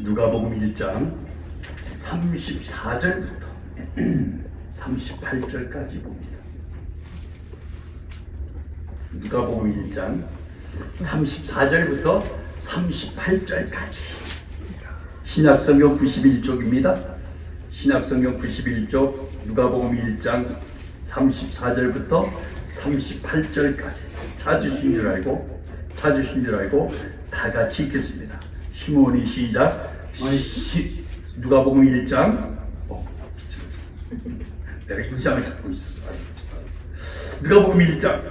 누가복음 1장 34절부터 38절까지 봅니다. 누가복음 1장 34절부터 38절까지 신약성경 91쪽입니다. 신약성경 91쪽 누가복음 1장 34절부터 38절까지 찾으신 줄 알고 다 같이 읽겠습니다. 시몬이 시작. 누가복음 1장 내가 2장을 찾고 있었어. 누가복음 1장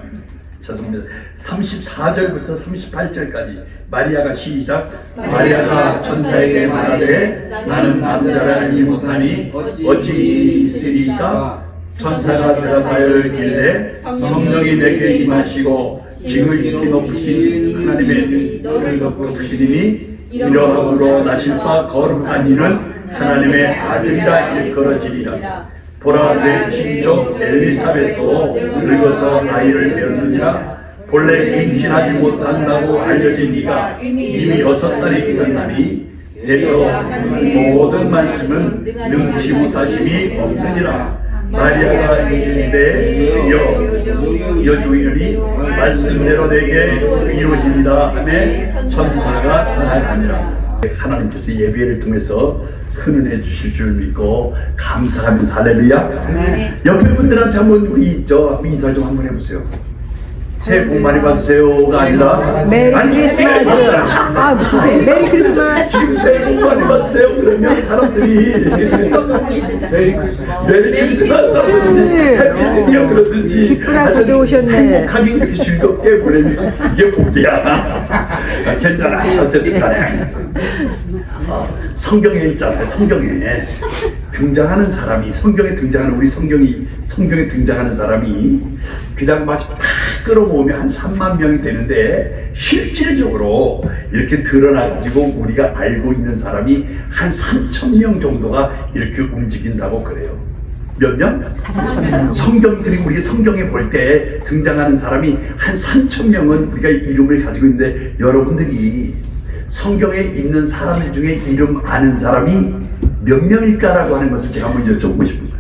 죄송합니다. 34절부터 38절까지 마리아가 시작. 마리아가 천사에게 말하되 나는 남자를 알지 못하니 어찌 일이 있으리까? 천사가 대답하여 이르되 성령이 내게 임하시고 지극히 높으신 하나님의 너를 덮으시리니 이러함으로 나실 바 거룩한 이는 하나님의 아들이라 일컬어지리라. 보라 내 친족 엘리사벳도 늙어서 아이를 배웠느니라. 본래 임신하지 못한다고 알려진 이가 이미 6달이 되었나니 내가 모든 말씀은 능치 못하심이 없느니라. 마리아가 이르되 주여 여주이니 말씀대로 내게 이루어지리라 하매 천사가 떠나가니라. 하나님께서 예배를 통해서 큰 은혜 주실 줄 믿고 감사하면서 할렐루야. 옆에 분들한테 한번 우리 인사 좀 한번 해보세요. 새해 복 많이 받으세요가 아니라 메리 크리스마스. 무슨 메리 크리스마스. 지금 새해 복 많이 받으세요 그러면 사람들이 메리 크리스마스 하든지 해피 뉴 이어 그러든지 기쁘게 가져오셨네. 행복하게 이렇게 즐겁게 보내면 이게 복이야. 괜찮아. 어쨌든 간에 성경에 있잖아요. 성경에 등장하는 사람이 성경에 등장하는 사람이 그냥 막 다 끌어모으면 한 3만 명이 되는데 실질적으로 이렇게 드러나가지고 우리가 알고 있는 사람이 한 3,000명 정도가 이렇게 움직인다고 그래요. 몇 명? 3,000명. 성경이, 그리고 우리가 성경에 볼 때 등장하는 사람이 한 3,000명은 우리가 이름을 가지고 있는데 여러분들이 성경에 있는 사람들 중에 이름 아는 사람이 몇 명일까라고 하는 것을 제가 한번 여쭤보고 싶은 거예요.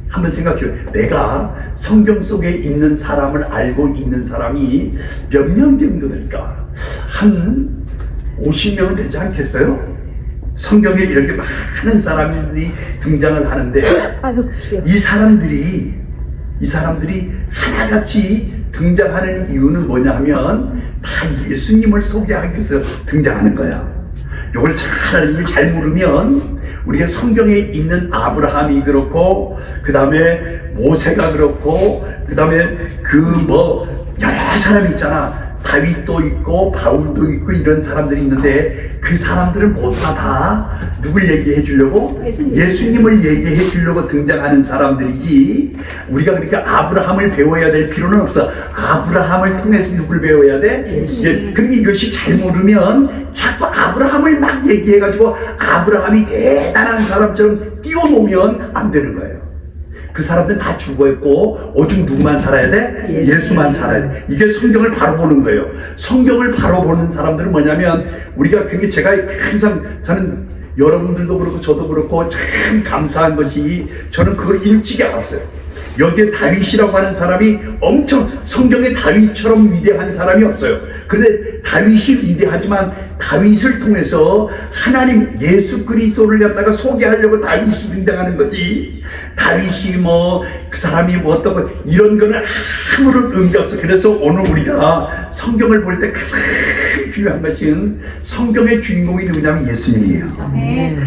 한번 생각해요. 내가 성경 속에 있는 사람을 알고 있는 사람이 몇 명 정도 될까? 한 50명은 되지 않겠어요? 성경에 이렇게 많은 사람들이 등장을 하는데 이 사람들이 하나같이 등장하는 이유는 뭐냐 하면 다 예수님을 소개하기 위해서 등장하는 거야. 이걸 잘 모르면 우리가 성경에 있는 아브라함이 그렇고 그 다음에 모세가 그렇고 그 다음에 여러 사람이 있잖아. 다윗도 있고 바울도 있고 이런 사람들이 있는데 그 사람들은 모두 다 누굴 얘기해 주려고? 예수님을 얘기해 주려고 등장하는 사람들이지. 우리가 그러니까 아브라함을 배워야 될 필요는 없어. 아브라함을 통해서 누굴 배워야 돼? 그러니까 이것이 잘 모르면 자꾸 아브라함을 막 얘기해 가지고 아브라함이 대단한 사람처럼 띄워놓으면 안 되는 거예요. 그 사람들은 다 죽어있고 오직 누구만 살아야 돼? 예수만 살아야 돼. 이게 성경을 바로 보는 거예요. 성경을 바로 보는 사람들은 뭐냐면 우리가 그게 제가 항상 저는 여러분들도 그렇고 저도 그렇고 참 감사한 것이 저는 그걸 일찍이 알았어요. 여기에 다윗이라고 하는 사람이 엄청 성경에 다윗처럼 위대한 사람이 없어요. 그런데 다윗이 위대하지만 다윗을 통해서 하나님 예수 그리스도를 갖다가 소개하려고 다윗이 등장하는 거지. 다윗이 그 사람이 어떤 거 이런 거는 아무런 의미가 없어. 그래서 오늘 우리가 성경을 볼 때 가장 중요한 것은 성경의 주인공이 누구냐면 예수님이에요.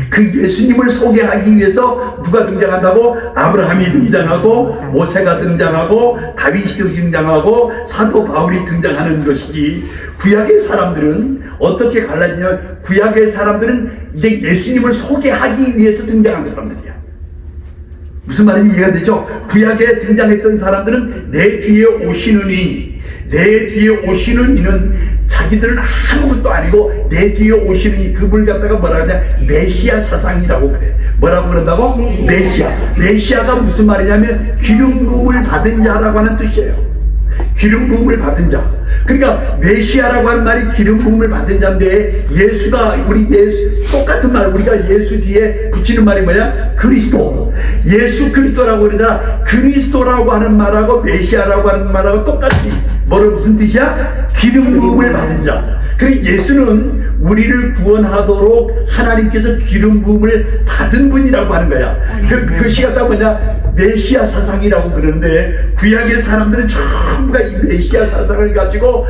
그 예수님을 소개하기 위해서 누가 등장한다고? 아브라함이 등장하고 모세가 등장하고 다윗이 등장하고 사도 바울이 등장하는 것이지. 구약의 사람들은 어떻게 갈라지냐? 구약의 사람들은 이제 예수님을 소개하기 위해서 등장한 사람들이야. 무슨 말인지 이해가 되죠? 구약에 등장했던 사람들은 내 뒤에 오시는 이는 자기들은 아무것도 아니고 내 뒤에 오시는 이 그분을 갖다가 뭐라 하냐? 메시아 사상이라고 그래. 뭐라고 그런다고? 메시아. 메시아가 무슨 말이냐면 기름 부음을 받은 자라고 하는 뜻이에요. 기름 부음을 받은 자. 그러니까 메시아라고 하는 말이 기름 부음을 받은 자인데, 예수가 우리 예수 똑같은 말, 우리가 예수 뒤에 붙이는 말이 뭐냐? 그리스도. 예수 그리스도라고 그러나 그리스도라고 하는 말하고 메시아라고 하는 말하고 똑같이 뭐를 무슨 뜻이야? 기름 부음을 받은 자. 그러니까 예수는 우리를 구원하도록 하나님께서 기름 부음을 받은 분이라고 하는 거야. 그 시가 뭐냐? 메시아 사상이라고 그러는데, 구약의 사람들은 전부가 이 메시아 사상을 가지고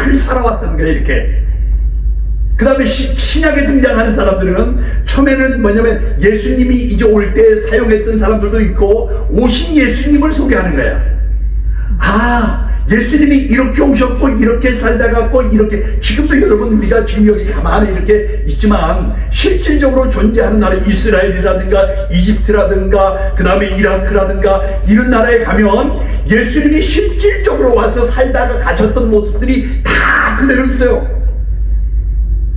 늘 살아왔다는 거야, 이렇게. 그 다음에 신약에 등장하는 사람들은 처음에는 뭐냐면 예수님이 이제 올 때 사용했던 사람들도 있고, 오신 예수님을 소개하는 거야. 예수님이 이렇게 오셨고 이렇게 살다 갔고 이렇게, 지금도 여러분 우리가 지금 여기 가만히 이렇게 있지만 실질적으로 존재하는 나라, 이스라엘이라든가 이집트라든가 그 다음에 이라크라든가 이런 나라에 가면 예수님이 실질적으로 와서 살다가 가셨던 모습들이 다 그대로 있어요.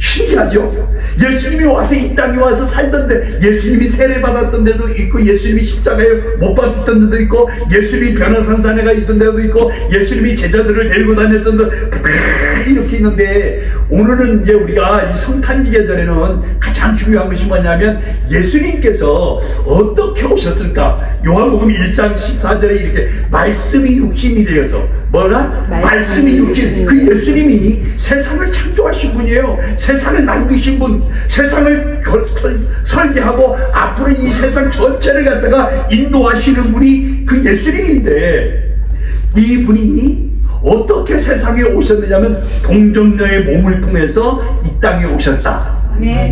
신기하죠? 예수님이 와서 이 땅에 와서 살던데, 예수님이 세례받았던 데도 있고, 예수님이 십자가에 못 박혔던 데도 있고, 예수님이 변화산산에 가 있던 데도 있고, 예수님이 제자들을 데리고 다녔던 데도 이렇게 있는데, 오늘은 이제 우리가 이 성탄기 계절에는 가장 중요한 것이 뭐냐면 예수님께서 어떻게 오셨을까? 요한복음 1장 14절에 이렇게 말씀이 육신이 되어서, 뭐라? 말씀이 육신. 그 예수님이 세상을 창조하신 분이에요. 세상을 만드신 분, 세상을 설계하고 앞으로 이 세상 전체를 갖다가 인도하시는 분이 그 예수님인데, 이 분이 어떻게 세상에 오셨느냐면 동정녀의 몸을 통해서 이 땅에 오셨다.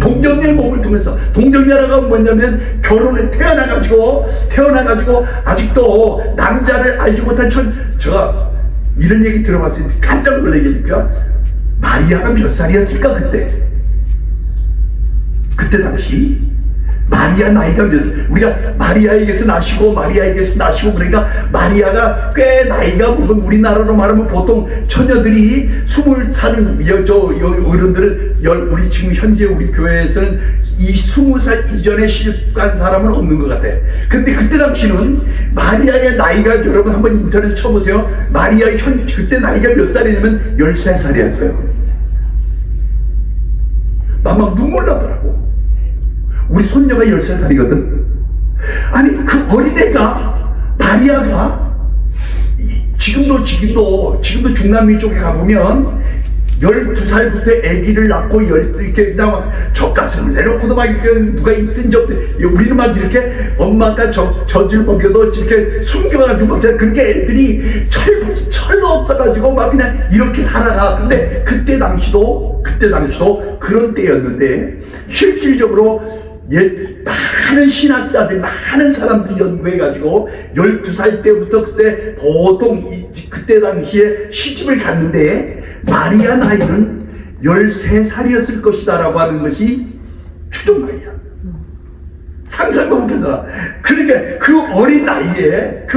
동정녀의 몸을 통해서. 동정녀라가 뭐냐면 결혼에 태어나가지고 아직도 남자를 알지 못한 제가 이런 얘기 들어봤어요. 깜짝 놀라게 해줄게요. 마리아가 몇 살이었을까 그때 당시 마리아 나이가 몇 살? 우리가 마리아에게서 나시고 그러니까 마리아가 꽤 나이가 먹은, 우리나라로 말하면 보통 처녀들이 20살은 어른들은 우리 지금 현재 우리 교회에서는 이 20살 이전에 시집간 사람은 없는 것 같아. 근데 그때 당시는 마리아의 나이가, 여러분 한번 인터넷 쳐보세요. 마리아 그때 나이가 몇 살이냐면 13살이었어요. 나 막 눈물 나더라고. 우리 손녀가 13살이거든. 아니 그 어린애가, 마리아가 지금도 중남미 쪽에 가보면 12살부터 아기를 낳고 이렇게 그냥 젖가슴을 내놓고도 막 이렇게 누가 있든 우리는 막 이렇게 엄마가 젖을 먹여도 이렇게 숨겨가지고 먹잖아. 그렇게 애들이 철도 없어가지고 막 그냥 이렇게 살아가. 근데 그때 당시도 그런 때였는데, 실질적으로 많은 신학자들, 많은 사람들이 연구해가지고 12살 때부터 그때 보통 그때 당시에 시집을 갔는데, 마리아 나이는 13살이었을 것이다 라고 하는 것이 추정말이야. 상상도 못하잖아. 그러니까 그 어린 나이에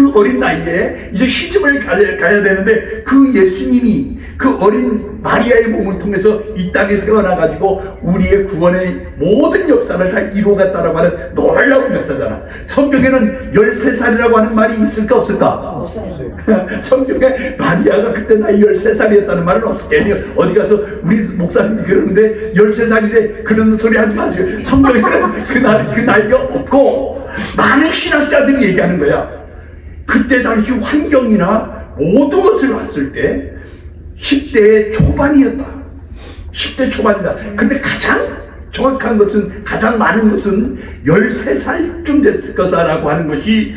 이제 시집을 가야 되는데, 그 예수님이 그 어린 마리아의 몸을 통해서 이 땅에 태어나가지고 우리의 구원의 모든 역사를 다 이루어갔다라고 하는 놀라운 역사잖아. 성경에는 13살이라고 하는 말이 있을까 없을까? 없어요. 성경에 마리아가 그때 나이 13살이었다는 말은 없을게. 어디 가서 우리 목사님이 그러는데 13살이래 그런 소리 하지 마세요. 성경에는 그 나이가 없고, 많은 신학자들이 얘기하는 거야. 그때 당시 환경이나 모든 것을 봤을 때 10대 초반이었다. 10대 초반이다. 근데 가장 정확한 것은, 가장 많은 것은 13살쯤 됐을 거다라고 하는 것이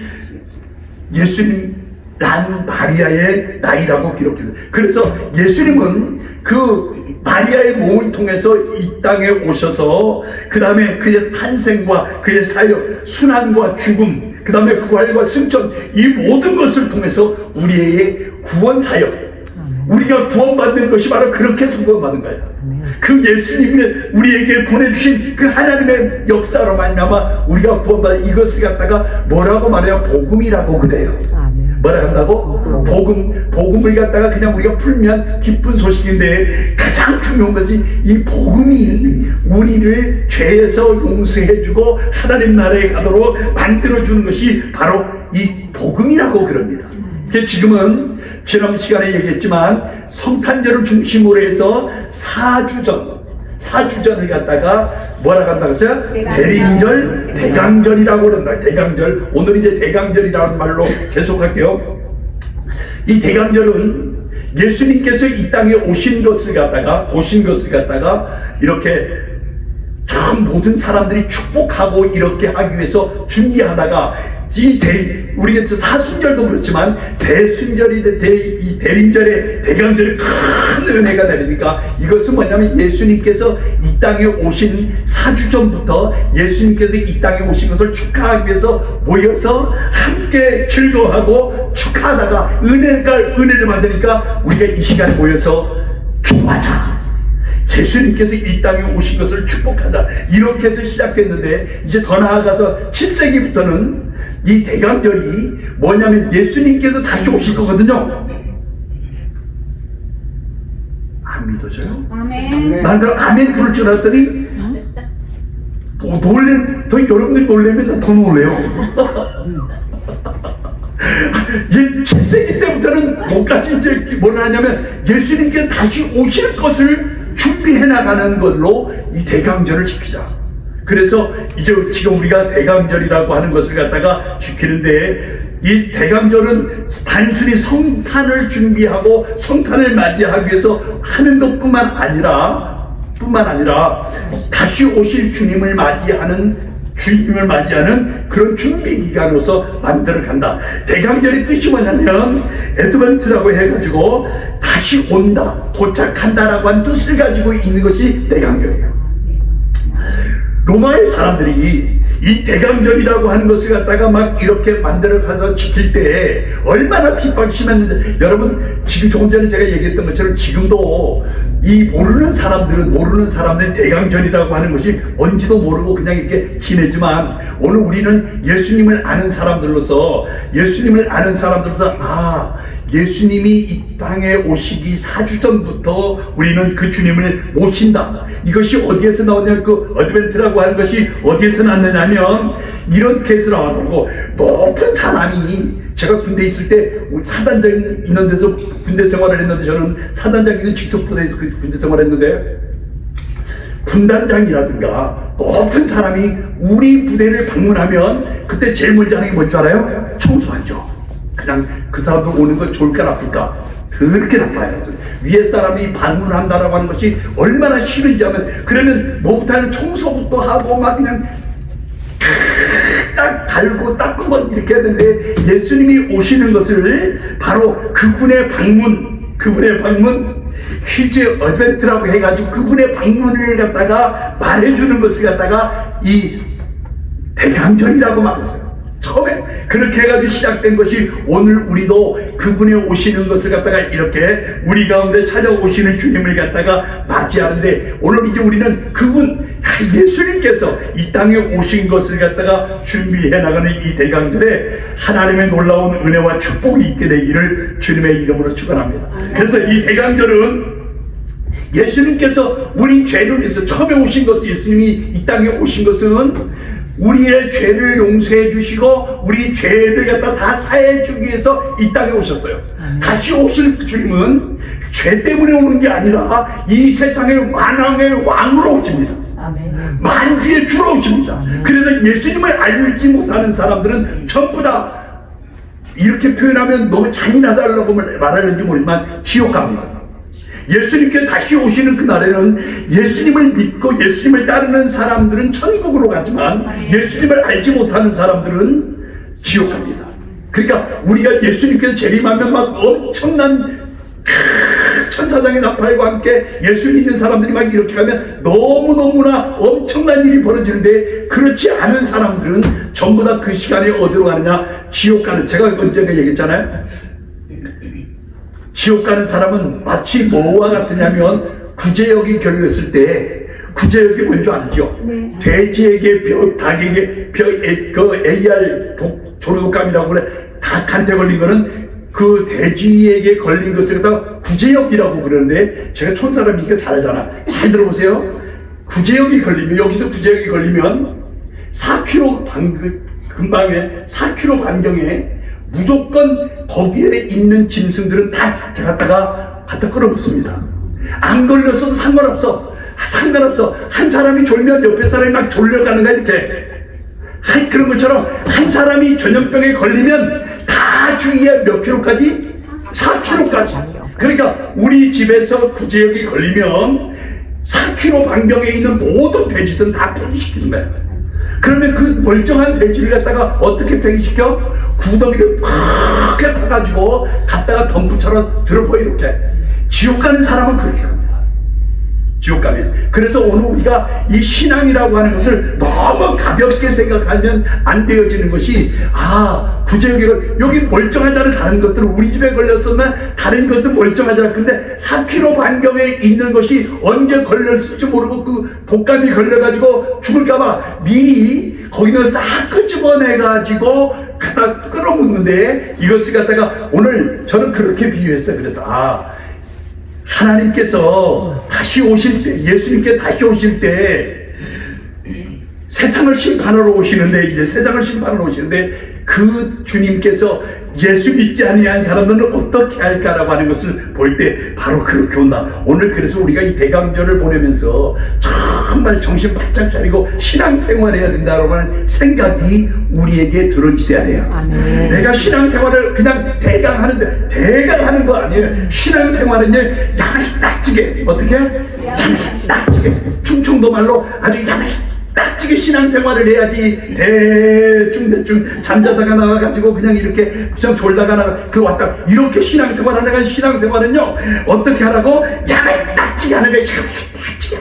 예수님 난 마리아의 나이라고 기록해요. 그래서 예수님은 그 마리아의 몸을 통해서 이 땅에 오셔서 그 다음에 그의 탄생과 그의 사역, 순환과 죽음, 그 다음에 부활과 승천, 이 모든 것을 통해서 우리의 구원 사역, 우리가 구원받는 것이 바로 그렇게 구원받는 거야. 그 예수님을 우리에게 보내주신 그 하나님의 역사로 말미암아 우리가 구원받는 이것을 갖다가 뭐라고 말해요? 복음이라고 그래요. 뭐라 한다고? 복음을 갖다가 그냥 우리가 풀면 기쁜 소식인데, 가장 중요한 것이 이 복음이 우리를 죄에서 용서해주고 하나님 나라에 가도록 만들어주는 것이 바로 이 복음이라고 그럽니다. 지금은 지난 시간에 얘기했지만 성탄절을 중심으로 해서 사주전을 갖다가 뭐라고 한다고 했어요? 대림절, 대강절이라고 그런다. 대강절. 오늘 이제 대강절이라는 말로 계속할게요. 이 대강절은 예수님께서 이 땅에 오신 것을 갖다가 이렇게 참 모든 사람들이 축복하고 이렇게 하기 위해서 준비하다가 우리가 사순절도 그렇지만 이 대림절에 대강절에 큰 은혜가 내리니까 이것은 뭐냐면 예수님께서 이 땅에 오신 사주전부터 예수님께서 이 땅에 오신 것을 축하하기 위해서 모여서 함께 즐거워하고 축하하다가 은혜를 만드니까 우리가 이 시간에 모여서 기도하자. 예수님께서 이 땅에 오신 것을 축복하자. 이렇게 해서 시작됐는데 이제 더 나아가서 7세기부터는 이 대강절이 뭐냐면 예수님께서 다시 오실 거거든요. 안 믿어져요? 아멘. 난 그럼 아멘 부를 줄 알았더니 더 여러분들이 놀라면 난 더 놀래요. 7세기 때부터는 뭐까지 이제 뭘 하냐면 예수님께서 다시 오실 것을 준비해 나가는 걸로 이 대강절을 지키자. 그래서 이제 지금 우리가 대강절이라고 하는 것을 갖다가 지키는데 이 대강절은 단순히 성탄을 준비하고 성탄을 맞이하기 위해서 하는 것뿐만 아니라 다시 오실 주님을 맞이하는 그런 준비 기간으로서 만들어 간다. 대강절의 뜻이 뭐냐면 애드벤트라고 해가지고 다시 온다, 도착한다라고 한 뜻을 가지고 있는 것이 대강절이에요. 로마의 사람들이 이 대강절이라고 하는 것을 갖다가 막 이렇게 만들어 가서 지킬 때 얼마나 핍박이 심했는데, 여러분 지금 조금 전에 제가 얘기했던 것처럼 지금도 이 모르는 사람들은 대강절이라고 하는 것이 뭔지도 모르고 그냥 이렇게 지내지만, 오늘 우리는 예수님을 아는 사람들로서 예수님이 이 땅에 오시기 4주 전부터 우리는 그 주님을 모신다. 이것이 어디에서 나오냐면 그 어드벤트라고 하는 것이 어디에서 나왔느냐면 이렇게 해서 나왔다고. 높은 사람이, 제가 군대에 있을 때 사단장 있는 데서 군대 생활을 했는데, 저는 사단장이 직접 부대에서 그 군대 생활을 했는데, 군단장이라든가 높은 사람이 우리 부대를 방문하면 그때 제일 먼저 하는 게 뭔지 알아요? 청소하죠. 그냥 그 사람들 오는 거 좋을까 나쁠까? 그렇게 나빠요. 위에 사람이 방문한다라고 하는 것이 얼마나 싫은지 하면, 그러면 뭐부터 하면 청소부터 하고 막 그냥 딱 갈고 닦고 막 이렇게 해야 되는데, 예수님이 오시는 것을 바로 그분의 방문 히즈 어드벤트라고 해가지고 그분의 방문을 갖다가 말해주는 것을 갖다가 이 대강절이라고 말했어요. 처음에 그렇게 해가지고 시작된 것이, 오늘 우리도 그분의 오시는 것을 갖다가 이렇게 우리 가운데 찾아오시는 주님을 갖다가 맞이하는데, 오늘 이제 우리는 그분 예수님께서 이 땅에 오신 것을 갖다가 준비해 나가는 이 대강절에 하나님의 놀라운 은혜와 축복이 있게 되기를 주님의 이름으로 축원합니다. 그래서 이 대강절은 예수님께서 우리 죄를 위해서 처음에 오신 것은, 예수님이 이 땅에 오신 것은 우리의 죄를 용서해 주시고 우리 죄를 갖다 다 사해 주기 위해서 이 땅에 오셨어요. 다시 오실 주님은 죄 때문에 오는 게 아니라 이 세상의 만왕의 왕으로 오십니다. 만주의 주로 오십니다. 그래서 예수님을 알지 못하는 사람들은 전부 다, 이렇게 표현하면 너무 잔인하다고 말하는지 모르지만, 지옥 갑니다. 예수님께 다시 오시는 그날에는 예수님을 믿고 예수님을 따르는 사람들은 천국으로 가지만, 예수님을 알지 못하는 사람들은 지옥 갑니다. 그러니까 우리가 예수님께서 재림하면 막 엄청난 천사장의 나팔과 함께 예수 믿는 사람들이 막 이렇게 가면 너무너무나 엄청난 일이 벌어지는데, 그렇지 않은 사람들은 전부 다 그 시간에 어디로 가느냐? 지옥 가는. 제가 언젠가 얘기했잖아요. 지옥 가는 사람은 마치 뭐와 같으냐면, 구제역이 걸렸을 때, 구제역이 뭔지 알죠? 돼지에게 닭에게 AR 조류독감이라고 그래. 닭한테 걸린 거는 그 돼지에게 걸린 것을 갖다가 구제역이라고 그러는데, 제가 촌사람이니까 잘 알잖아. 잘 들어보세요. 구제역이 걸리면, 여기서 구제역이 걸리면 4km 근방에 4km 반경에 무조건 거기에 있는 짐승들은 다 갖다 끌어붙습니다. 안 걸렸어도 상관없어. 한 사람이 졸면 옆에 사람이 막 졸려가는 거야, 이렇게. 그런 것처럼 한 사람이 전염병에 걸리면 다 주위에 몇 킬로까지? 4킬로까지. 그러니까 우리 집에서 구제역이 걸리면 4킬로 반경에 있는 모든 돼지들은 다 폐기시키는 거야. 그러면 그 멀쩡한 돼지를 갖다가 어떻게 폐기시켜? 구덩이를 팍 파가지고 갖다가 덤프처럼 들어버 이렇게. 지옥 가는 사람은 그렇게 합니다. 지옥 가면. 그래서 오늘 우리가 이 신앙이라고 하는 것을 너무 가볍게 생각하면 안 되어지는 것이, 구제역이 여기 멀쩡하잖아. 다른 것들은 우리 집에 걸렸으면 다른 것도 멀쩡하잖아. 근데 4km 반경에 있는 것이 언제 걸렸을지 모르고 그 독감이 걸려가지고 죽을까봐 미리 거기는 싹 끄집어내가지고 갖다 끌어묻는데, 이것을 갖다가 오늘 저는 그렇게 비유했어요. 그래서 하나님께서 다시 오실 때, 예수님께 다시 오실 때 세상을 심판하러 오시는데, 이제 세상을 심판하러 오시는데, 그 주님께서 예수 믿지 아니한 사람들은 어떻게 할까라고 하는 것을 볼 때 바로 그렇게 온다. 오늘 그래서 우리가 이 대강절을 보내면서 정말 정신 바짝 차리고 신앙생활해야 된다고 하는 생각이 우리에게 들어있어야 해요. 내가 신앙생활을 그냥 대강 하는 거 아니에요. 신앙생활은 야물딱지게, 어떻게? 야물딱지게, 충청도 말로 아주 야물딱지게 신앙생활을 해야지. 대충 잠자다가 나와가지고 그냥 이렇게 그냥 졸다가 나가 왔다 이렇게 신앙생활하는 건, 신앙생활은요 어떻게 하라고? 야물딱지게 하는 거예요. 야물딱지게.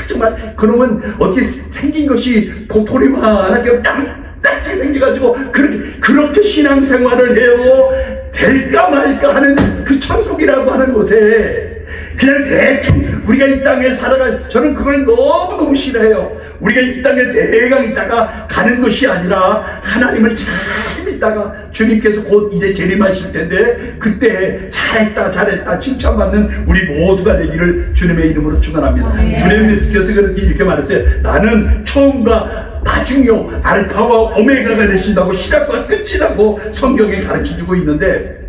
정말 그놈은 어떻게 생긴 것이 도토리만하게 야물딱지게 생겨가지고 그렇게 신앙생활을 해요. 될까 말까 하는 그 천국이라고 하는 곳에 그냥 대충 우리가 이 땅에 살아가, 저는 그걸 너무너무 싫어해요. 우리가 이 땅에 대강 있다가 가는 것이 아니라 하나님을 잘 믿다가 주님께서 곧 이제 재림하실 텐데, 그때 잘했다 칭찬받는 우리 모두가 되기를 주님의 이름으로 축원합니다. 주님께서 이렇게 말했어요. 나는 처음과 나중이요 알파와 오메가가 되신다고 시작과 끝이라고 성경에 가르쳐주고 있는데,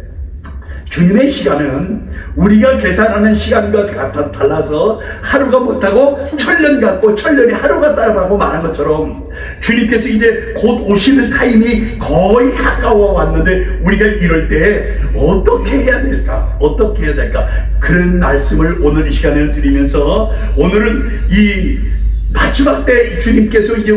주님의 시간은 우리가 계산하는 시간과 달라서 하루가 못하고 천년 같고 천년이 하루 같다라고 말한 것처럼, 주님께서 이제 곧 오시는 타임이 거의 가까워 왔는데 우리가 이럴 때 어떻게 해야 될까? 그런 말씀을 오늘 이 시간에 드리면서, 오늘은 이 마지막 때 주님께서 이제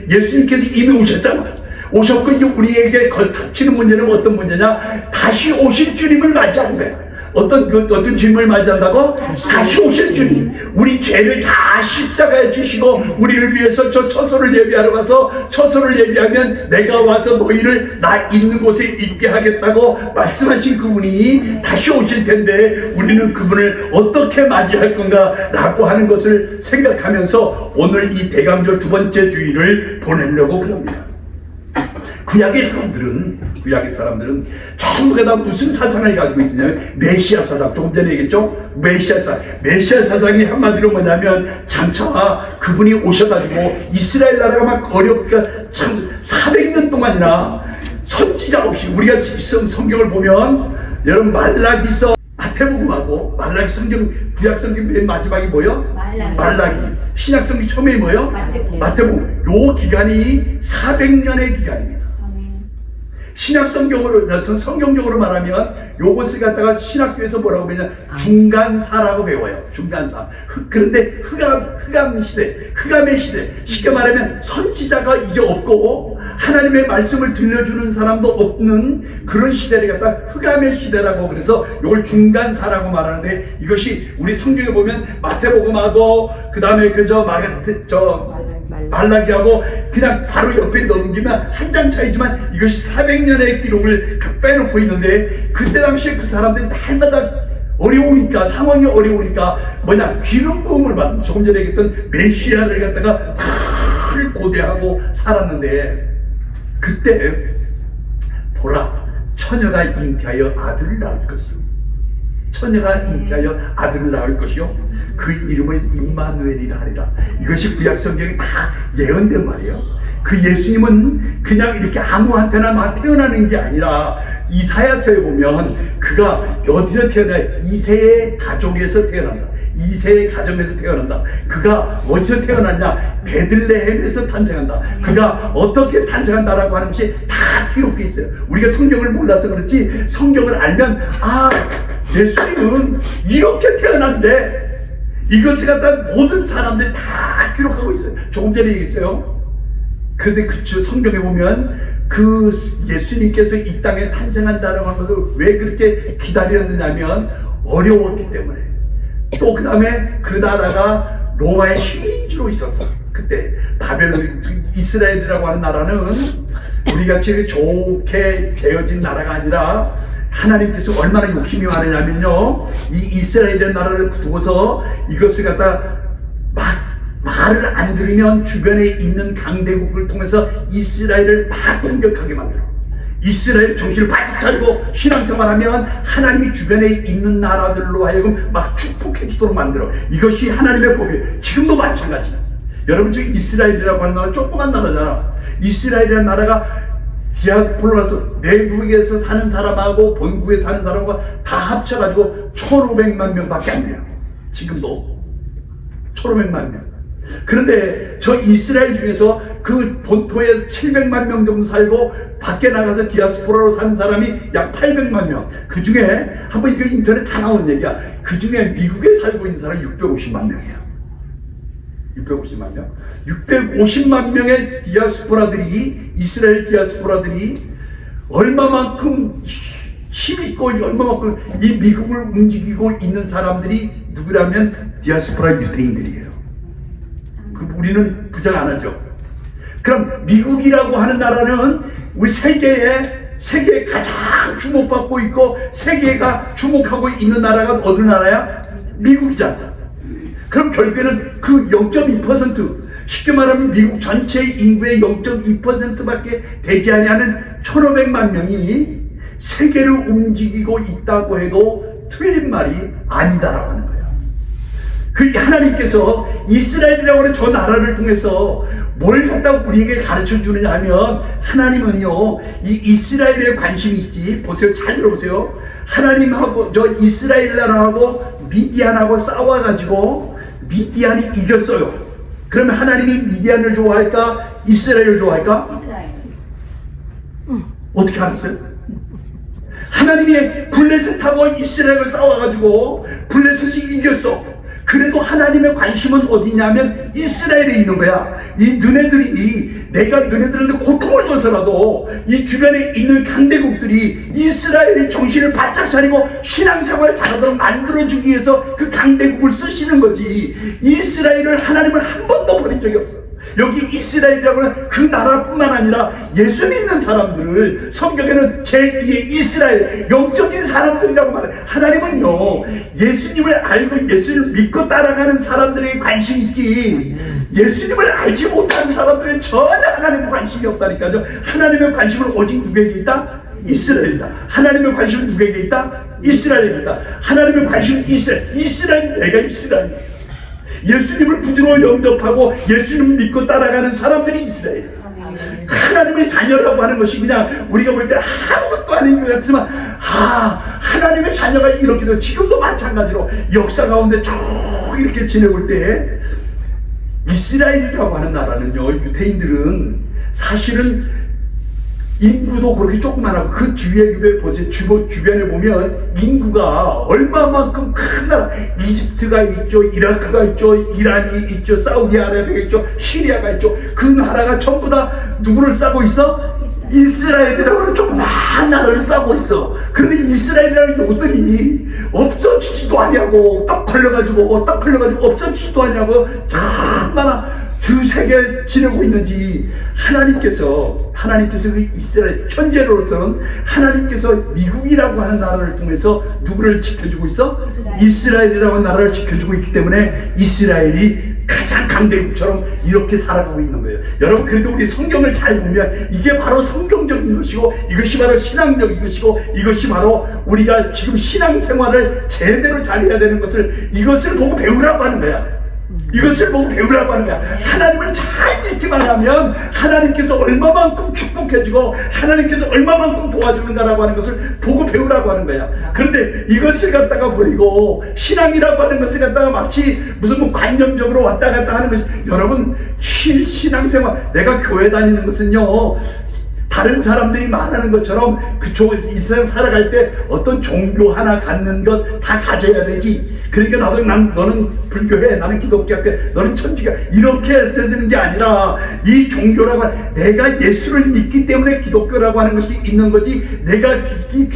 예수님께서 이미 오셨잖아. 오셨고 이제 우리에게 닥치는 문제는 어떤 문제냐? 다시 오실 주님을 맞이하는 거야. 어떤 주님을 맞이한다고? 다시 오실 주님. 우리 죄를 다 십자가에 지시고 우리를 위해서 저 처소를 예비하러 가서, 처소를 예비하면 내가 와서 너희를 나 있는 곳에 있게 하겠다고 말씀하신 그분이 다시 오실 텐데, 우리는 그분을 어떻게 맞이할 건가 라고 하는 것을 생각하면서 오늘 이 대강절 두 번째 주일을 보내려고 그럽니다. 구약의 사람들은 전부 다 무슨 사상을 가지고 있었냐면 메시아 사상, 조금 전에 얘기했죠? 메시아 사상이 한마디로 뭐냐면, 장차 그분이 오셔가지고 이스라엘 나라가 막 어렵게 참 400년 동안이나 선지자 없이, 우리가 성경을 보면 여러분 말라기서 마태복음하고 말라기 성경, 구약 성경 맨 마지막이 뭐요? 말라기. 신약 성경 처음에 뭐요? 마태복음. 요 기간이 400년의 기간입니다. 신약 성경적으로 말하면 요것을 갖다가 신학교에서 뭐라고 배우냐? 중간사라고 배워요. 중간사. 그런데 흑암의 시대. 쉽게 말하면 선지자가 이제 없고 하나님의 말씀을 들려주는 사람도 없는 그런 시대를 갖다 흑암의 시대라고, 그래서 요걸 중간사라고 말하는데, 이것이 우리 성경에 보면 마태복음하고 그 다음에 말라기하고 그냥 바로 옆에 넘기면 한 장 차이지만 이것이 400년의 기록을 빼놓고 있는데, 그때 당시에 그 사람들이 날마다 어려우니까, 상황이 어려우니까 기름 부음을 받은, 조금 전에 얘기했던 메시아를 갖다가 늘 고대하고 살았는데, 그때 보라, 처녀가 잉태하여 아들을 낳을 것이요 그 이름을 임마누엘이라 하리라. 이것이 구약 성경에 다 예언된 말이에요. 그 예수님은 그냥 이렇게 아무한테나 막 태어나는 게 아니라 이사야서에 보면 그가 어디서 태어나? 이새의 가족에서 태어난다. 이새의 가정에서 태어난다. 그가 어디서 태어났냐? 베들레헴에서 탄생한다. 그가 어떻게 탄생한다라고 하는 것이 다 기록되어 있어요. 우리가 성경을 몰라서 그렇지 성경을 알면 예수님은 이렇게 태어난데 이것을 갖다 모든 사람들이 다 기록하고 있어요. 조금 전에 얘기했어요. 근데 성경에 보면 그 예수님께서 이 땅에 탄생한다라고 하는 것을 왜 그렇게 기다렸느냐면 어려웠기 때문에, 또 그 다음에 그 나라가 로마의 식민지로 있었어. 그때 바벨론, 이스라엘이라고 하는 나라는 우리같이 좋게 되어진 나라가 아니라 하나님께서 얼마나 욕심이 많으냐면요, 이 이스라엘의 나라를 두고서 이것을 갖다 말을 안 들으면 주변에 있는 강대국을 통해서 이스라엘을 막 공격하게 만들어. 이스라엘 정신을 바짝 차리고 신앙생활하면 하나님이 주변에 있는 나라들로 하여금 막 축복해 주도록 만들어. 이것이 하나님의 법이에요. 지금도 마찬가지. 여러분, 지금 이스라엘이라고 하는 나라 조그만 나라잖아. 이스라엘이라는 나라가 디아스포라서 내국에서 사는 사람하고 본국에 사는 사람과 다 합쳐가지고 1,500만 명밖에 안 돼요. 지금도 1,500만 명. 그런데 저 이스라엘 중에서 그 본토에 700만 명 정도 살고 밖에 나가서 디아스포라로 사는 사람이 약 800만 명. 그 중에 한번 이거 인터넷 다 나오는 얘기야. 그 중에 미국에 살고 있는 사람이 650만 명이에요. 650만 명. 650만 명의 디아스포라들이, 이스라엘 디아스포라들이 얼마만큼 힘있고 얼마만큼 이 미국을 움직이고 있는 사람들이 누구라면 디아스포라 유대인들이에요. 우리는 부정 안 하죠. 그럼 미국이라고 하는 나라는 우리 세계에 가장 주목받고 있고 세계가 주목하고 있는 나라가 어느 나라야? 미국이잖아. 그럼 결국에는 그 0.2%, 쉽게 말하면 미국 전체 인구의 0.2%밖에 되지 않는 1,500만 명이 세계를 움직이고 있다고 해도 틀린 말이 아니다라고 하는 거예요. 그 하나님께서 이스라엘이라고 하는 저 나라를 통해서 뭘 갖다 우리에게 가르쳐 주느냐 하면, 하나님은요, 이 이스라엘에 관심이 있지. 보세요. 잘 들어보세요. 하나님하고 저 이스라엘 나라하고 미디안하고 싸워가지고 미디안이 이겼어요. 그러면 하나님이 미디안을 좋아할까? 이스라엘을 좋아할까? 이스라엘. 어떻게 알았어요? 하나님이 블레셋하고 이스라엘을 싸워가지고 블레셋이 이겼어. 그래도 하나님의 관심은 어디냐면 이스라엘에 있는 거야. 이 너네들이, 내가 너네들한테 고통을 줘서라도 이 주변에 있는 강대국들이 이스라엘의 정신을 바짝 차리고 신앙생활 잘하도록 만들어주기 위해서 그 강대국을 쓰시는 거지. 이스라엘을 하나님은 한 번도 버린 적이 없어. 여기 이스라엘이라고 하는 그 나라뿐만 아니라 예수 믿는 사람들을 성경에는 제2의 이스라엘, 영적인 사람들이라고 말해. 하나님은요, 예수님을 알고 예수님을 믿고 따라가는 사람들에게 관심이 있지, 예수님을 알지 못하는 사람들은 전혀 하나님의 관심이 없다니까요. 하나님의 관심은 오직 누구에게 있다? 이스라엘이다. 하나님의 관심은 누구에게 있다? 이스라엘이다. 하나님의 관심은 이스라엘, 내가 이스라엘. 예수님을 구주로 영접하고 예수님을 믿고 따라가는 사람들이 이스라엘. 하나님의 자녀라고 하는 것이 그냥 우리가 볼 때 아무것도 아닌 것 같지만, 하나님의 자녀가 이렇게 돼. 지금도 마찬가지로 역사 가운데 쭉 이렇게 지내올 때 이스라엘이라고 하는 나라는요, 유대인들은 사실은 인구도 그렇게 조그만하고 그 주위에 보세요. 주변에 보면 인구가 얼마만큼 큰 나라, 이집트가 있죠, 이라크가 있죠, 이란이 있죠, 사우디아라비아가 있죠, 시리아가 있죠. 그 나라가 전부 다 누구를 싸고 있어? 이스라엘이라고 하는 조그만 나라를 싸고 있어. 그런데 이스라엘이라는 것들이 없어지지도 않냐고, 딱 걸려가지고 없어지지도 않냐고, 얼마나 두세계 지내고 있는지. 하나님께서 그 이스라엘, 현재로서는 하나님께서 미국이라고 하는 나라를 통해서 누구를 지켜주고 있어? 이스라엘이라고 하는 나라를 지켜주고 있기 때문에 이스라엘이 가장 강대국처럼 이렇게 살아가고 있는 거예요. 여러분, 그래도 우리 성경을 잘 보면 이게 바로 성경적인 것이고, 이것이 바로 신앙적인 것이고, 이것이 바로 우리가 지금 신앙생활을 제대로 잘해야 되는 것을, 이것을 보고 배우라고 하는 거야. 이것을 보고 배우라고 하는 거야. 하나님을 잘 믿기만 하면 하나님께서 얼마만큼 축복해주고 하나님께서 얼마만큼 도와주는가라고 하는 것을 보고 배우라고 하는 거야. 그런데 이것을 갖다가 버리고 신앙이라고 하는 것을 갖다가 마치 무슨 뭐 관념적으로 왔다 갔다 하는 것이, 여러분 신앙생활, 내가 교회 다니는 것은요, 다른 사람들이 말하는 것처럼 그쪽에서 이 세상 살아갈 때 어떤 종교 하나 갖는 것 다 가져야 되지. 그러니까 너는 불교해, 나는 기독교해, 너는 천주교, 이렇게 해야 되는 게 아니라, 이 종교라고 하는, 내가 예수를 믿기 때문에 기독교라고 하는 것이 있는 거지, 내가 이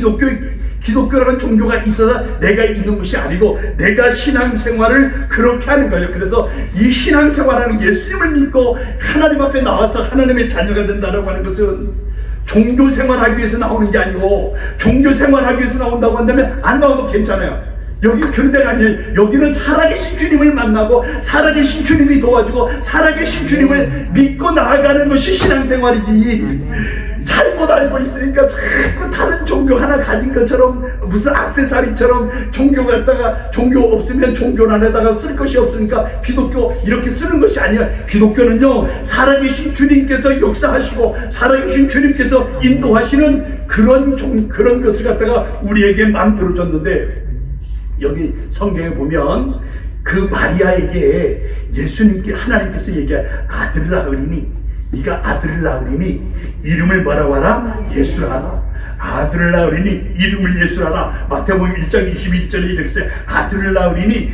기독교라는 종교가 있어서 내가 있는 것이 아니고, 내가 신앙생활을 그렇게 하는 거예요. 그래서 이 신앙생활하는, 예수님을 믿고 하나님 앞에 나와서 하나님의 자녀가 된다고 하는 것은 종교 생활하기 위해서 나오는 게 아니고, 종교 생활하기 위해서 나온다고 한다면 안 나와도 괜찮아요. 여기 그런 데가 아니에요. 여기는 살아계신 주님을 만나고 살아계신 주님이 도와주고 살아계신 주님을 믿고 나아가는 것이 신앙생활이지. 잘못 알고 있으니까 자꾸 다른 종교 하나 가진 것처럼, 무슨 액세서리처럼 종교 갖다가, 종교 없으면 종교 안에다가 쓸 것이 없으니까 기독교 이렇게 쓰는 것이 아니야. 기독교는요, 살아계신 주님께서 역사하시고 살아계신 주님께서 인도하시는 그런 것을 갖다가 우리에게 만들어줬는데, 여기 성경에 보면 그 마리아에게 예수님께 하나님께서 얘기해, 아들을 낳으리니, 네가 아들을 낳으리니 이름을 뭐라고 하라? 예수라 하라. 아들을 낳으리니 이름을 예수라 하라. 마태복음 1장 21절에 이렇게 써요. 아들을 낳으리니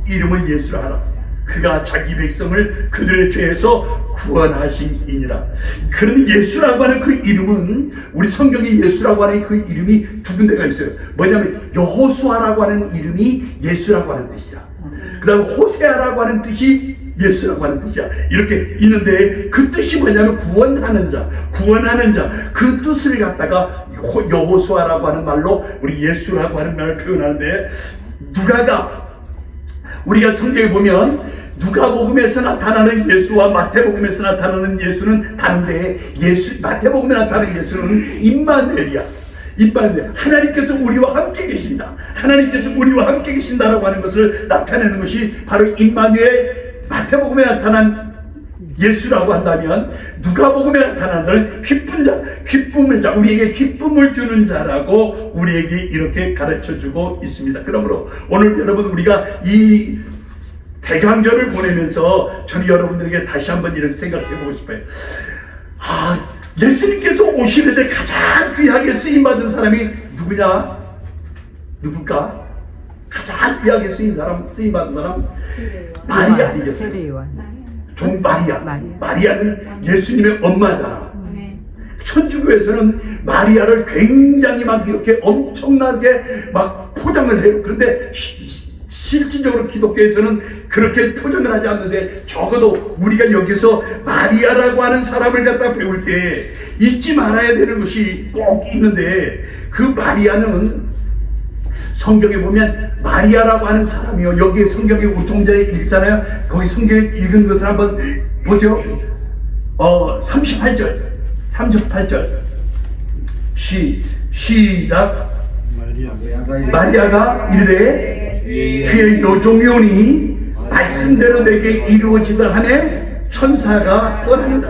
이름을 예수라 하라. 그가 자기 백성을 그들의 죄에서 구원하시니라. 그런데 예수라고 하는 그 이름은, 우리 성경에 예수라고 하는 그 이름이 두 군데가 있어요. 뭐냐면 여호수아라고 하는 이름이 예수라고 하는 뜻이야. 그 다음에 호세아라고 하는 뜻이 예수라고 하는 뜻이야. 이렇게 있는데, 그 뜻이 뭐냐면 구원하는 자, 구원하는 자, 그 뜻을 갖다가 여호수아라고 하는 말로 우리 예수라고 하는 말을 표현하는데, 누가가, 우리가 성경에 보면 누가복음에서 나타나는 예수와 마태복음에서 나타나는 예수는 다른데, 마태복음에 나타나는 예수는 임마누엘이야. 임마누엘, 하나님께서 우리와 함께 계신다, 하나님께서 우리와 함께 계신다라고 하는 것을 나타내는 것이 바로 임마누엘. 마태복음에 나타난 예수라고 한다면, 누가복음에 나타나는 기쁜 자, 기쁨을 자, 우리에게 기쁨을 주는 자라고 우리에게 이렇게 가르쳐주고 있습니다. 그러므로 오늘 여러분, 우리가 이 대강절을 보내면서 저는 여러분들에게 다시 한번 이렇게 생각해보고 싶어요. 예수님께서 오시는데 가장 귀하게 쓰임받은 사람이 누구냐? 누굴까? 가장 귀하게 쓰임받은 사람? 마리아 아니겠어요? 종 마리아. 마리아는 예수님의 엄마잖아. 천주교에서는 마리아를 굉장히 막 이렇게 엄청나게 막 포장을 해요. 그런데 실질적으로 기독교에서는 그렇게 포장을 하지 않는데, 적어도 우리가 여기서 마리아라고 하는 사람을 갖다 배울 때 잊지 말아야 되는 것이 꼭 있는데, 그 마리아는 성경에 보면 마리아라고 하는 사람이요, 여기 성경에 우리 좀 전에 읽잖아요. 거기 성경에 읽은 것을 한번 보죠. 38절 시작. 마리아가 이르되 주의 여종이오니 말씀대로 내게 이루어지다 하매 천사가 떠납니다.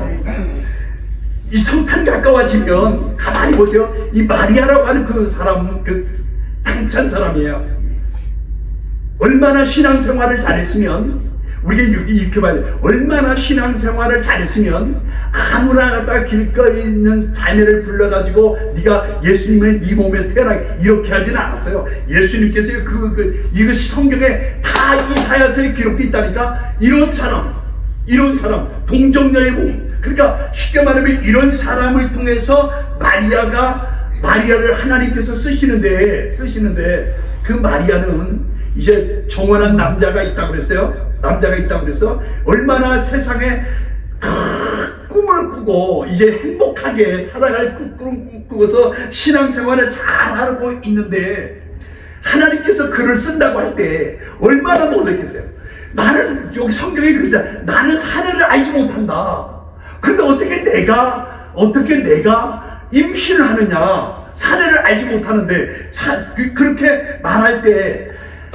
이 성탄 가까워지면 가만히 보세요. 이 마리아라고 하는 그 사람, 그 당찬 사람이에요. 얼마나 신앙생활을 잘했으면, 우리가 이렇게 봐야 돼. 얼마나 신앙생활을 잘했으면 아무나 갖다가 길거리에 있는 자매를 불러가지고 네가 예수님을 네 몸에서 태어나게, 이렇게 하지는 않았어요. 예수님께서 이것이 성경에 다 이사야서에 기록되어 있다니까. 이런 사람, 동정녀의 몸. 그러니까 쉽게 말하면 이런 사람을 통해서 마리아를 하나님께서 쓰시는데 그 마리아는 이제 정원한 남자가 있다고 그랬어요. 그래서 얼마나 세상에 꿈을 꾸고 이제 행복하게 살아갈 꿈을 꾸고서 신앙생활을 잘하고 있는데, 하나님께서 글을 쓴다고 할 때 얼마나 놀랐겠어요. 나는, 여기 성경에 그러다, 나는 사례를 알지 못한다. 그런데 어떻게 내가 임신을 하느냐, 사례를 알지 못하는데, 그렇게 말할 때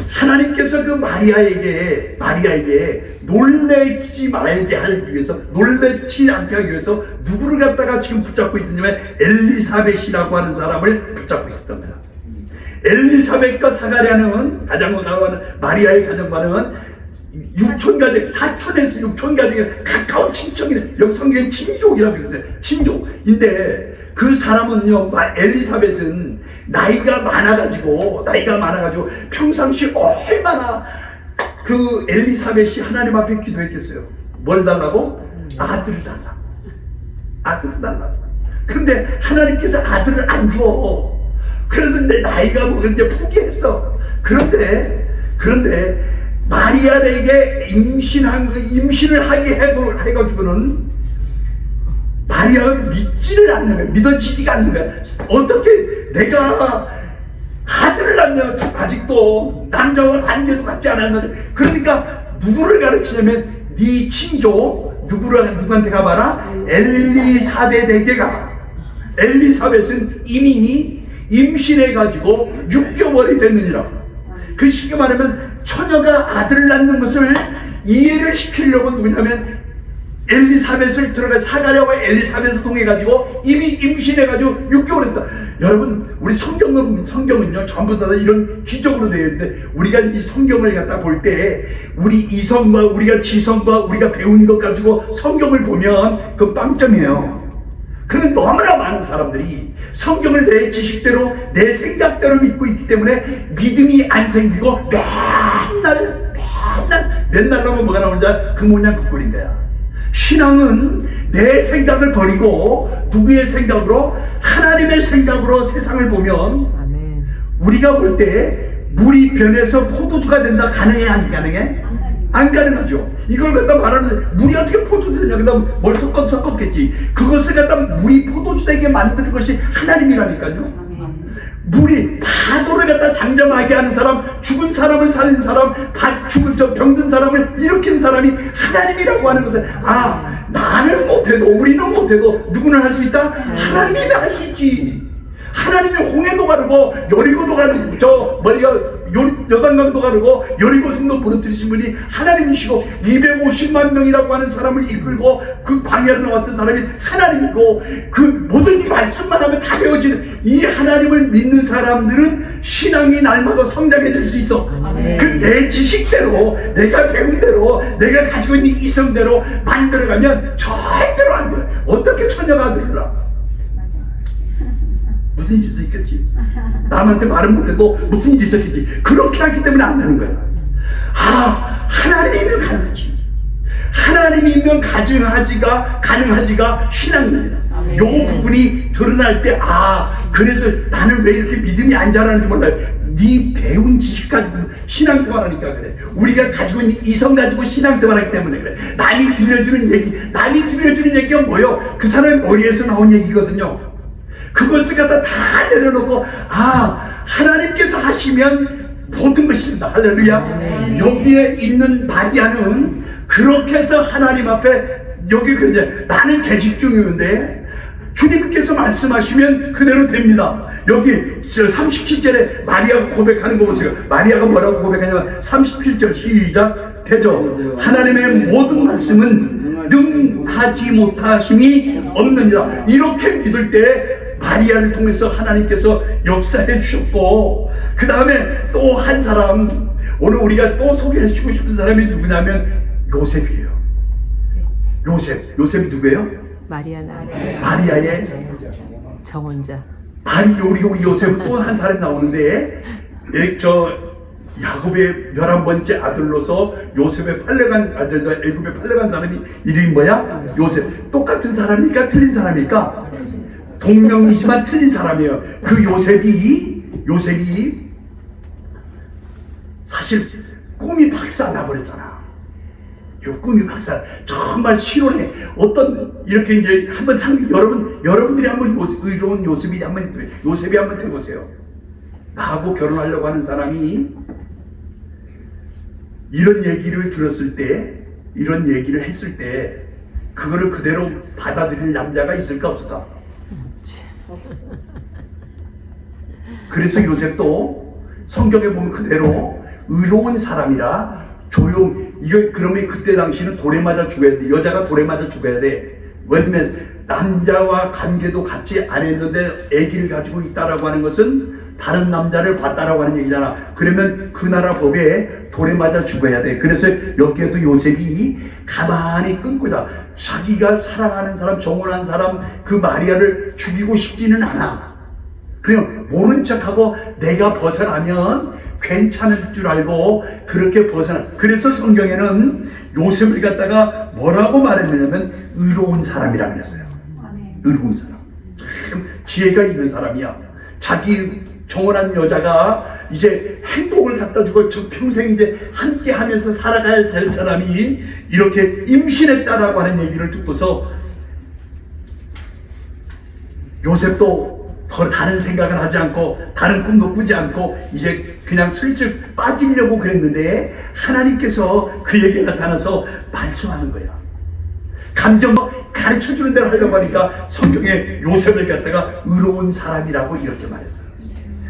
하나님께서 그 마리아에게 놀래지 말게 하기 위해서, 놀래지 않게 하기 위해서 누구를 갖다가 지금 붙잡고 있었냐면 엘리사벳이라고 하는 사람을 붙잡고 있었단 말이야. 엘리사벳과 사가랴는 가정과는, 마리아의 가정과는 6촌가정, 4촌에서 6촌가정에 가까운 친척이네. 여기 성경에 친족이라고 했어요. 친족인데 그 사람은요, 엘리사벳은 나이가 많아가지고 평상시 얼마나 그 엘리사벳이 하나님 앞에 기도했겠어요. 뭘 달라고? 아들을 달라고. 근데 하나님께서 아들을 안 줘. 그래서 내 나이가 먹은 이제 포기했어. 그런데 마리아에게 임신을 하게 해가지고는 마리아가 믿지를 않는 거야. 믿어지지가 않는 거야. 어떻게 내가 아들을 낳냐. 아직도 남자와 관계도 갖지 않았는데. 그러니까 누구를 가르치냐면 네 친족 누구한테 가봐라. 엘리사벳에게 가봐라. 엘리사벳은 이미 임신해가지고 6개월이 됐느니라. 그 쉽게 말하면 처녀가 아들을 낳는 것을 이해를 시키려고 누구냐면 엘리사벳을 들어가 사가랴와 엘리사벳을 통해가지고 이미 임신해가지고 6개월 했다. 여러분, 우리 성경은요 전부 다 이런 기적으로 되어 있는데, 우리가 이 성경을 갖다 볼 때 우리 이성과 우리가 지성과 우리가 배운 것 가지고 성경을 보면 그 빵점이에요. 그런데 너무나 많은 사람들이 성경을 내 지식대로 내 생각대로 믿고 있기 때문에 믿음이 안 생기고 맨날 나면 뭐가 나오는지 그 모양 그 꼴인 거야. 신앙은 내 생각을 버리고 누구의 생각으로? 하나님의 생각으로 세상을 보면, 우리가 볼 때 물이 변해서 포도주가 된다. 가능해? 안 가능해? 안 가능하죠. 이걸 갖다 말하는데 물이 어떻게 포도주 되냐. 그다음 뭘 섞었겠지. 그것을 갖다 물이 포도주 되게 만드는 것이 하나님이라니까요. 물이 파도를 갖다 장jam하게 하는 사람, 죽은 사람을 살린 사람, 병든 사람을 일으킨 사람이 하나님이라고 하는 것은, 나는 못해도, 우리는 못해도 누구는 할 수 있다? 하나님이 할 수 있지. 하나님이 홍해도 가르고 여리고도 가르고 요단강도 가르고 여리고성도 무너뜨리신 분이 하나님이시고, 250만 명이라고 하는 사람을 이끌고 그 광야를 나왔던 사람이 하나님이고, 그 모든 말씀만 하면 다 되어지는 이 하나님을 믿는 사람들은 신앙이 날마다 성장해질 수 있어. 그 내 지식대로, 내가 배운 대로, 내가 가지고 있는 이성대로 만들어가면 절대로 안 돼. 어떻게 처녀가 아들을 낳아? 무슨 일이 있었겠지. 남한테 말은 못해도 무슨 일이 있었겠지. 그렇게 하기 때문에 안 되는 거야. 하나님이면 가능하지. 하나님이면 가능하지가 신앙입니다. 요 부분이 드러날 때, 그래서 나는 왜 이렇게 믿음이 안 자라는지 몰라요. 네 배운 지식 가지고 신앙생활하니까 그래. 우리가 가지고 있는 이성 가지고 신앙생활하기 때문에 그래. 남이 들려주는 얘기가 뭐예요? 그 사람의 머리에서 나온 얘기거든요. 그것을 갖다 다 내려놓고, 하나님께서 하시면 모든 것이 된다. 할렐루야. 여기에 있는 마리아는 그렇게 해서 하나님 앞에, 여기 그냥 나는 계집 중이었는데 주님께서 말씀하시면 그대로 됩니다. 여기 37절에 마리아가 고백하는 거 보세요. 마리아가 뭐라고 고백하냐면 37절 시작. 되죠. 하나님의 모든 말씀은 능하지 못하심이 없느니라. 이렇게 믿을 때 마리아를 통해서 하나님께서 역사해 주셨고, 그 다음에 또 한 사람, 오늘 우리가 또 소개해 주고 싶은 사람이 누구냐면 요셉이에요. 요셉이 누구예요? 마리아의 정혼자. 우리 요셉 또 한 사람이 나오는데, 야곱의 11번째 아들로서 요셉의 애굽에 팔려간 사람이 이름이 뭐야? 요셉. 똑같은 사람일까? 틀린 사람일까? 동명이지만 틀린 사람이에요. 그 요셉이 사실 꿈이 박살나버렸잖아. 요 꿈이 정말 실온에 이렇게 이제 한번 여러분들이 한번 의로운 요셉이 한번 해보세요. 나하고 결혼하려고 하는 사람이 이런 얘기를 들었을 때, 이런 얘기를 했을 때 그거를 그대로 받아들일 남자가 있을까 없을까? 그래서 요셉도 성경에 보면 그대로 의로운 사람이라 이거 그러면 그때 당시는 돌에 맞아 죽어야 돼. 여자가 돌에 맞아 죽어야 돼. 왜냐면 남자와 관계도 같이 안 했는데 아기를 가지고 있다라고 하는 것은 다른 남자를 봤다라고 하는 얘기잖아. 그러면 그 나라 법에 돌에 맞아 죽어야 돼. 그래서 여기에도 요셉이 가만히 끊고자 자기가 사랑하는 사람, 정혼한 사람 그 마리아를 죽이고 싶지는 않아. 그냥 모른 척하고 내가 벗어나면 괜찮을 줄 알고 그렇게 벗어나. 그래서 성경에는 요셉을 갖다가 뭐라고 말했느냐면 의로운 사람이라고 그랬어요. 의로운 사람. 참 지혜가 있는 사람이야. 자기 정혼한 여자가 이제 행복을 갖다 주고 저 평생 이제 함께 하면서 살아가야 될 사람이 이렇게 임신했다라고 하는 얘기를 듣고서 요셉도 더 다른 생각을 하지 않고 다른 꿈도 꾸지 않고 이제 그냥 슬쩍 빠지려고 그랬는데 하나님께서 그에게 나타나서 말씀하는 거야. 감정 가르쳐주는 대로 하려고 하니까 성경에 요셉을 갖다가 의로운 사람이라고 이렇게 말했어요.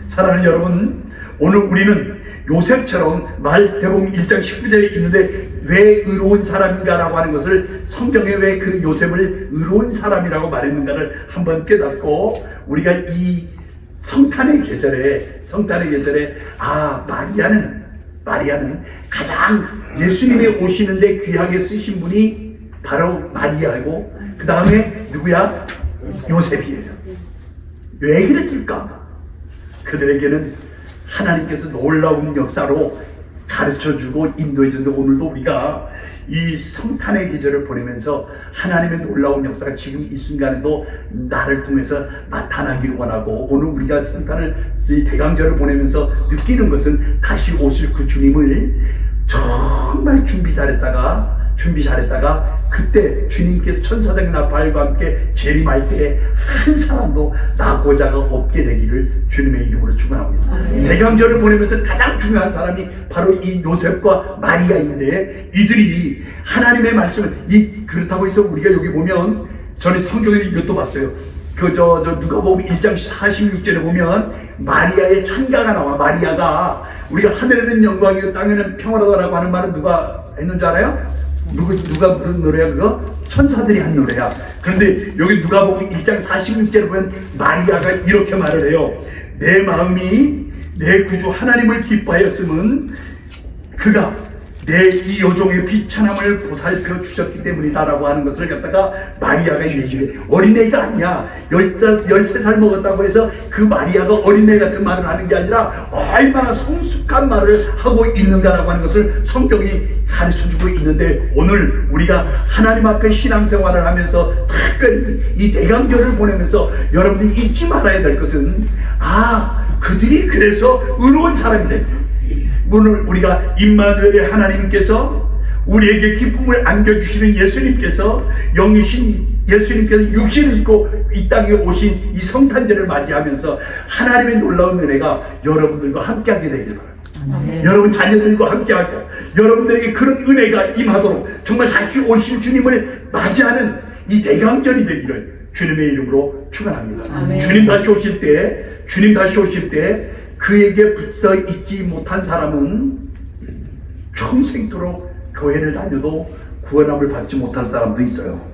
사랑하는 여러분, 오늘 우리는 요셉처럼 말대복음 1장 19절에 있는데 왜 의로운 사람인가라고 하는 것을 성경에 왜 그 요셉을 의로운 사람이라고 말했는가를 한번 깨닫고 우리가 이 성탄의 계절에 마리아는 가장 예수님이 오시는데 귀하게 쓰신 분이 바로 마리아이고 그 다음에 누구야? 요셉이에요. 왜 그랬을까? 그들에게는 하나님께서 놀라운 역사로 가르쳐주고 인도해주는데 오늘도 우리가 이 성탄의 계절을 보내면서 하나님의 놀라운 역사가 지금 이 순간에도 나를 통해서 나타나기를 원하고 오늘 우리가 성탄을 이 대강절을 보내면서 느끼는 것은 다시 오실 그 주님을 정말 준비 잘했다가 그때 주님께서 천사장 나팔과 함께 재림할 때 한 사람도 나고자가 없게 되기를 주님의 이름으로 축원합니다. 대강절을 보내면서 가장 중요한 사람이 바로 이 요셉과 마리아인데 이들이 하나님의 말씀을 그렇다고 해서 우리가 여기 보면 전에 성경에 이것도 봤어요. 누가복음 1장 46절에 보면 마리아의 찬가가 나와. 마리아가 우리가 하늘에는 영광이고 땅에는 평화로다라고 하는 말은 누가 했는 줄 알아요? 누가 부른 노래야 그거? 천사들이 한 노래야. 그런데 여기 누가복음 1장 46절에 보면 마리아가 이렇게 말을 해요. 내 마음이 내 구주 하나님을 기뻐하였음은 그가 내 이 여종의 비천함을 보살펴 주셨기 때문이다라고 하는 것을 갖다가 마리아가 얘기를 해. 어린애가 아니야. 13살 먹었다고 해서 그 마리아가 어린애 같은 말을 하는 게 아니라 얼마나 성숙한 말을 하고 있는가라고 하는 것을 성경이 가르쳐주고 있는데 오늘 우리가 하나님 앞에 신앙생활을 하면서 특별히 이 대강절을 보내면서 여러분들이 잊지 말아야 될 것은 그들이 그래서 의로운 사람이래. 오늘 우리가 임마누엘의 하나님께서 우리에게 기쁨을 안겨주시는 예수님께서 영이신 예수님께서 육신을 입고 이 땅에 오신 이 성탄절을 맞이하면서 하나님의 놀라운 은혜가 여러분들과 함께하게 되길 바랍니다. 여러분 자녀들과 함께하고 여러분들에게 그런 은혜가 임하도록 정말 다시 오실 주님을 맞이하는 이 대강절이 되기를 주님의 이름으로 축원합니다. 주님 다시 오실 때 그에게 붙어 있지 못한 사람은 평생토록 교회를 다녀도 구원함을 받지 못한 사람도 있어요.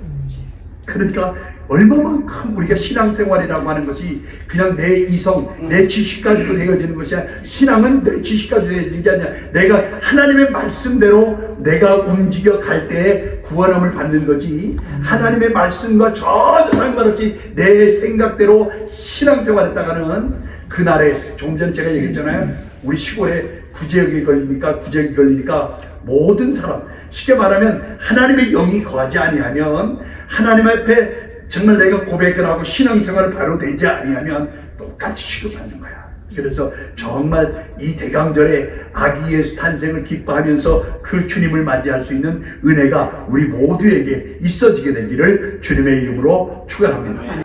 그러니까 얼마만큼 우리가 신앙생활이라고 하는 것이 그냥 내 이성, 내 지식 가지고 되어지는 것이 아니라 신앙은 내 지식 가지고 되어지는 게 아니라 내가 하나님의 말씀대로 내가 움직여 갈 때 구원함을 받는 거지 하나님의 말씀과 전혀 상관없이 내 생각대로 신앙생활했다가는 그날에 조금 전에 제가 얘기했잖아요. 우리 시골에 구제역이 걸리니까 모든 사람 쉽게 말하면 하나님의 영이 거하지 아니하면 하나님 앞에 정말 내가 고백을 하고 신앙생활을 바로 되지 아니하면 똑같이 취급하는 거야. 그래서 정말 이 대강절에 아기 예수 탄생을 기뻐하면서 그 주님을 맞이할 수 있는 은혜가 우리 모두에게 있어지게 되기를 주님의 이름으로 축원합니다.